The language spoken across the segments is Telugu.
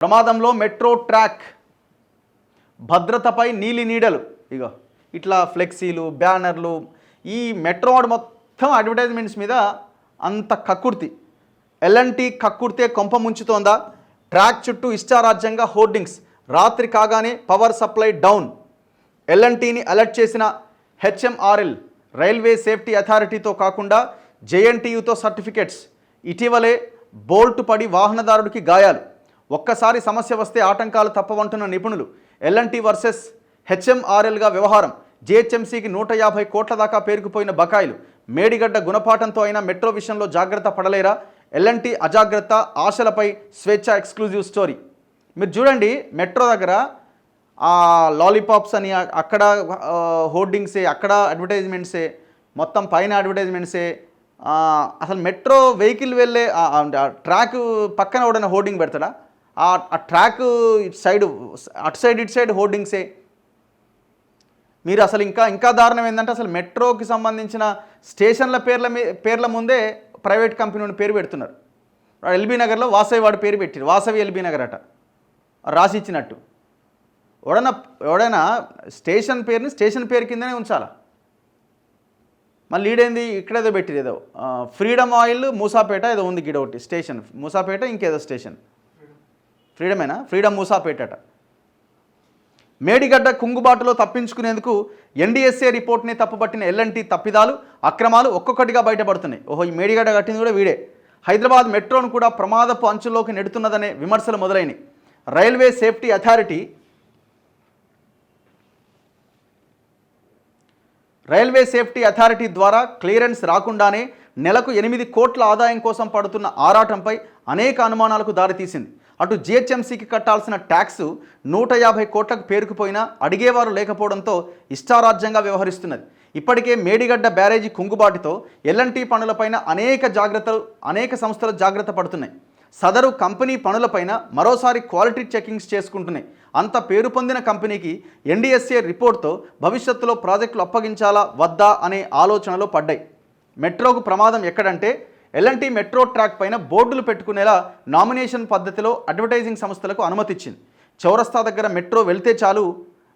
ప్రమాదంలో మెట్రో ట్రాక్, భద్రతపై నీలి నీడలు. ఇగో ఇట్లా ఫ్లెక్సీలు, బ్యానర్లు, ఈ మెట్రో మొత్తం అడ్వర్టైజ్మెంట్స్ మీద అంత కక్కుర్తి. ఎల్ఎన్టీ కక్కుర్తే కొంప ముంచుతోందా? ట్రాక్ చుట్టూ ఇష్టారాజ్యంగా హోర్డింగ్స్, రాత్రి కాగానే పవర్ సప్లై డౌన్. ఎల్ఎన్టీని అలర్ట్ చేసిన హెచ్ఎంఆర్ఎల్, రైల్వే సేఫ్టీ అథారిటీతో కాకుండా జేఎన్టీయూతో సర్టిఫికెట్స్. ఇటీవలే బోల్ట్ పడి వాహనదారుడికి గాయాలు. ఒక్కసారి సమస్య వస్తే ఆటంకాలు తప్పవంటున్న నిపుణులు. ఎల్ఎన్టీ వర్సెస్ హెచ్ఎంఆర్ఎల్గా వ్యవహారం. జిహెచ్ఎంసీకి 150 కోట్ల దాకా పేరుకుపోయిన బకాయిలు. మేడిగడ్డ గుణపాఠంతో అయినా మెట్రో విషయంలో జాగ్రత్త పడలేరా? ఎల్ఎన్టీ అజాగ్రత్త, ఆశలపై స్వేచ్ఛ ఎక్స్క్లూజివ్ స్టోరీ. మీరు చూడండి, మెట్రో దగ్గర లాలీపాప్స్ అని అక్కడ హోర్డింగ్సే, అక్కడ అడ్వర్టైజ్మెంట్సే, మొత్తం పైన అడ్వర్టైజ్మెంట్సే. అసలు మెట్రో వెహికల్ వెళ్ళే ట్రాక్ పక్కన కూడా హోర్డింగ్ పెడతాడా? ఆ ట్రాక్ ఇటు సైడ్, అటు సైడ్ ఇటు సైడ్ హోర్డింగ్సే. మీరు అసలు ఇంకా దారుణం ఏంటంటే, అసలు మెట్రోకి సంబంధించిన స్టేషన్ల పేర్ల ముందే ప్రైవేట్ కంపెనీ పేరు పెడుతున్నారు. ఎల్బీ నగర్లో వాసవి వాడి పేరు పెట్టారు, వాసవి ఎల్బీ నగర్ అట రాసి ఇచ్చినట్టు. ఎవడైనా స్టేషన్ పేరుని స్టేషన్ పేరు కిందనే ఉంచాలా? మళ్ళీ ఈడేంది ఇక్కడేదో పెట్టిరు, ఏదో ఫ్రీడమ్ ఆయిల్ మూసాపేట ఏదో ఉంది గిడ ఒకటి స్టేషన్, మూసాపేట ఇంకేదో స్టేషన్, ఫ్రీడమేనా? ఫ్రీడమ్ మూసాపేట అట. మేడిగడ్డ కుంగుబాటులో తప్పించుకునేందుకు ఎన్డీఎస్ఏ రిపోర్ట్ని తప్పుపట్టిన ఎల్ఎన్టీ తప్పిదాలు, అక్రమాలు ఒక్కొక్కటిగా బయటపడుతున్నాయి. ఓహో, ఈ మేడిగడ్డ కట్టింది కూడా వీడే. హైదరాబాద్ మెట్రోను కూడా ప్రమాదపు అంచుల్లోకి నెడుతున్నదనే విమర్శలు మొదలైనవి. రైల్వే సేఫ్టీ అథారిటీ ద్వారా క్లియరెన్స్ రాకుండానే నెలకు 8 కోట్ల ఆదాయం కోసం పడుతున్న ఆరాటంపై అనేక అనుమానాలకు దారితీసింది. అటు జిహెచ్ఎంసీకి కట్టాల్సిన ట్యాక్స్ 150 కోట్లకు పేరుకుపోయినా అడిగేవారు లేకపోవడంతో ఇష్టారాజ్యంగా వ్యవహరిస్తున్నది. ఇప్పటికే మేడిగడ్డ బ్యారేజీ కుంగుబాటుతో ఎల్ఎన్టీ పనులపైన అనేక సంస్థలు జాగ్రత్త పడుతున్నాయి. సదరు కంపెనీ పనులపైన మరోసారి క్వాలిటీ చెకింగ్స్ చేసుకుంటున్నాయి. అంత పేరు పొందిన కంపెనీకి ఎన్డీఎస్ఏ రిపోర్ట్తో భవిష్యత్తులో ప్రాజెక్టులు అప్పగించాలా వద్దా అనే ఆలోచనలో పడ్డాయి. మెట్రోకు ప్రమాదం ఎక్కడంటే, ఎల్ఎన్టీ మెట్రో ట్రాక్ పైన బోర్డులు పెట్టుకునేలా నామినేషన్ పద్ధతిలో అడ్వర్టైజింగ్ సంస్థలకు అనుమతిచ్చింది. చౌరస్తా దగ్గర మెట్రో వెళ్తే చాలు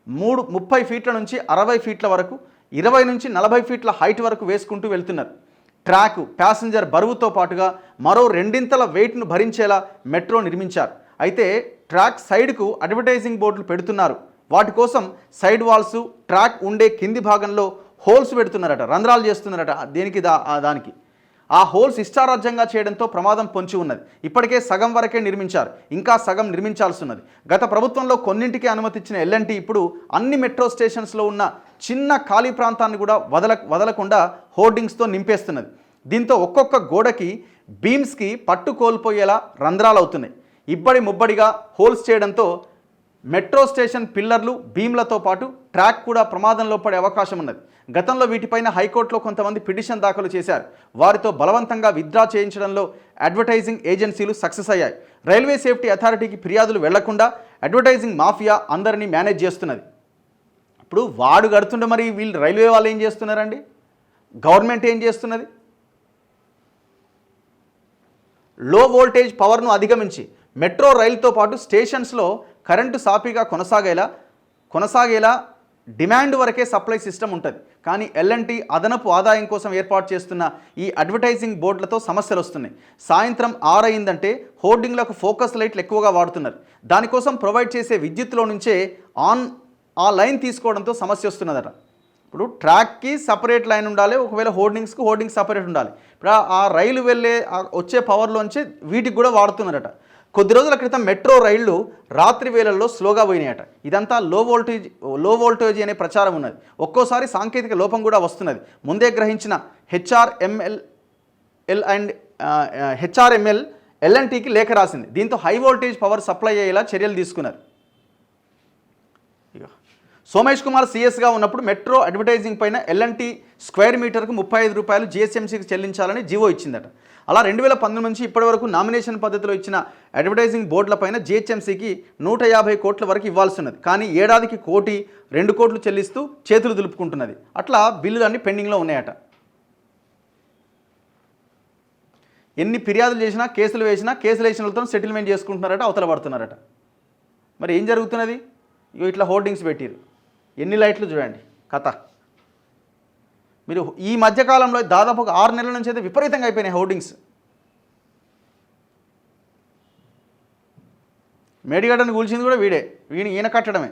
30 ఫీట్ల నుంచి 60 ఫీట్ల వరకు, 20 నుంచి 40 ఫీట్ల హైట్ వరకు వేసుకుంటూ వెళ్తున్నారు. ట్రాక్, ప్యాసింజర్ బరువుతో పాటుగా మరో 2 వెయిట్ను భరించేలా మెట్రో నిర్మించారు. అయితే ట్రాక్ సైడ్కు అడ్వర్టైజింగ్ బోర్డులు పెడుతున్నారు. వాటి కోసం సైడ్ వాల్స్, ట్రాక్ ఉండే కింది భాగంలో హోల్స్ పెడుతున్నారట, రంధ్రాలు చేస్తున్నారట. దానికి ఆ హోల్స్ ఇష్టారాజ్యంగా చేయడంతో ప్రమాదం పొంచి ఉన్నది. ఇప్పటికే సగం వరకే నిర్మించారు, ఇంకా సగం నిర్మించాల్సి ఉన్నది. గత ప్రభుత్వంలో కొన్నింటికి అనుమతిచ్చిన ఎల్ఎన్టీ ఇప్పుడు అన్ని మెట్రో స్టేషన్స్లో ఉన్న చిన్న ఖాళీ ప్రాంతాన్ని కూడా వదలకుండా హోర్డింగ్స్తో నింపేస్తున్నది. దీంతో ఒక్కొక్క గోడకి, బీమ్స్కి పట్టు కోల్పోయేలా రంధ్రాలు అవుతున్నాయి. ఇబ్బడి ముబ్బడిగా హోల్స్ చేయడంతో మెట్రో స్టేషన్ పిల్లర్లు, బీమ్లతో పాటు ట్రాక్ కూడా ప్రమాదంలో పడే అవకాశం ఉన్నది. గతంలో వీటిపైన హైకోర్టులో కొంతమంది పిటిషన్ దాఖలు చేశారు. వారితో బలవంతంగా విత్డ్రా చేయించడంలో అడ్వర్టైజింగ్ ఏజెన్సీలు సక్సెస్ అయ్యాయి. రైల్వే సేఫ్టీ అథారిటీకి ఫిర్యాదులు వెళ్లకుండా అడ్వర్టైజింగ్ మాఫియా అందరినీ మేనేజ్ చేస్తున్నది. ఇప్పుడు వాడు కడుతుండే, మరి వీళ్ళు రైల్వే వాళ్ళు ఏం చేస్తున్నారండి? గవర్నమెంట్ ఏం చేస్తున్నది? లో వోల్టేజ్ పవర్ను అధిగమించి మెట్రో రైలుతో పాటు స్టేషన్స్లో కరెంటు సాఫీగా కొనసాగేలా డిమాండ్ వరకే సప్లై సిస్టమ్ ఉంటుంది. కానీ ఎల్ఎన్టీ అదనపు ఆదాయం కోసం ఏర్పాటు చేస్తున్న ఈ అడ్వర్టైజింగ్ బోర్డులతో సమస్యలు వస్తున్నాయి. సాయంత్రం 6 అయిందంటే హోర్డింగ్లకు ఫోకస్ లైట్లు ఎక్కువగా వాడుతున్నారు. దానికోసం ప్రొవైడ్ చేసే విద్యుత్తులో నుంచే ఆ లైన్ తీసుకోవడంతో సమస్య వస్తున్నదట. ఇప్పుడు ట్రాక్కి సపరేట్ లైన్ ఉండాలి, ఒకవేళ హోర్డింగ్స్ సపరేట్ ఉండాలి. ఇప్పుడు ఆ రైలు వచ్చే పవర్లోంచి వీటికి కూడా వాడుతున్నారట. కొద్ది రోజుల క్రితం మెట్రో రైళ్లు రాత్రి వేళల్లో స్లోగా పోయినాయట. ఇదంతా లో వోల్టేజ్ అనే ప్రచారం ఉన్నది. ఒక్కోసారి సాంకేతిక లోపం కూడా వస్తున్నది. ముందే గ్రహించిన హెచ్ఆర్ఎంఎల్ ఎల్ఎన్టీకి లేఖ రాసింది. దీంతో హై వోల్టేజ్ పవర్ సప్లై అయ్యేలా చర్యలు తీసుకున్నారు. సోమేష్ కుమార్ సీఎస్గా ఉన్నప్పుడు మెట్రో అడ్వర్టైజింగ్ పైన ఎల్ఎన్టీ స్క్వేర్ మీటర్కు 35 రూపాయలు జిహెచ్ఎంసీకి చెల్లించాలని జీవో ఇచ్చిందట. అలా 2019 నుంచి ఇప్పటి వరకు నామినేషన్ పద్ధతిలో ఇచ్చిన అడ్వర్టైజింగ్ బోర్డులపైన జిహెచ్ఎంసీకి 150 కోట్ల వరకు ఇవ్వాల్సి ఉన్నది. కానీ ఏడాదికి 1 కోటి 2 కోట్లు చెల్లిస్తూ చేతులు దులుపుకుంటున్నది. అట్లా బిల్లులన్నీ పెండింగ్లో ఉన్నాయట. ఎన్ని ఫిర్యాదులు చేసినా, కేసులు వేసినా, కేసులు వేసిన వాళ్ళతో సెటిల్మెంట్ చేసుకుంటున్నారట, అవతల పడుతున్నారట. మరి ఏం జరుగుతున్నది? ఇగో ఇట్లా హోర్డింగ్స్ పెట్టిరు, ఎన్ని లైట్లు చూడండి కథ. మీరు ఈ మధ్యకాలంలో దాదాపు ఒక 6 నెలల నుంచి అయితే విపరీతంగా అయిపోయినాయి హోర్డింగ్స్. మేడిగడ్డను కూల్చింది కూడా ఈయన కట్టడమే.